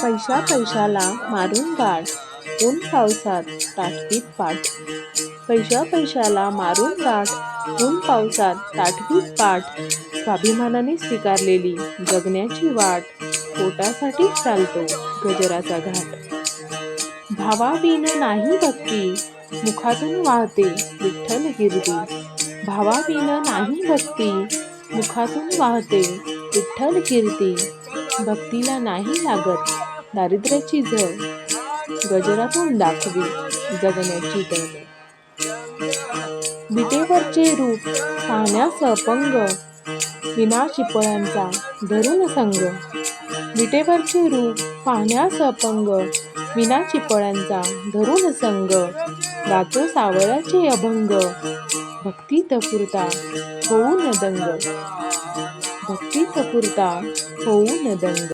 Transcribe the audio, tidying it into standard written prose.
पैशा पैशाला मारून गाठ, ऊन पावसात ताटवीत पाट. पैशा पैशाला मारून गाठ, ऊन पावसात ताटवीत पाट. स्वाभिमानाने स्वीकारलेली जगण्याची वाट, पोटासाठी चालतो गजराचा घाट. भावाविन नाही भक्ती, मुखातून वाहते विठ्ठल कीर्ती. भावाविन नाही भक्ती, मुखातून वाहते विठ्ठल कीर्ती. भक्तीला नाही लागत दारिद्र्याची झळ, गजरातून दाखवी जगण्याची तळमळ. विटेवरचे रूप पाहण्यास अपंग, विना चिपळ्यांचा धरून संग. विटेवरचे रूप पाहण्यास अपंग, विना चिपळ्यांचा धरून संग. गातो सावळ्याचे अभंग, भक्तीत पुरता होऊन दंग. भक्तीत पुरता होऊन दंग.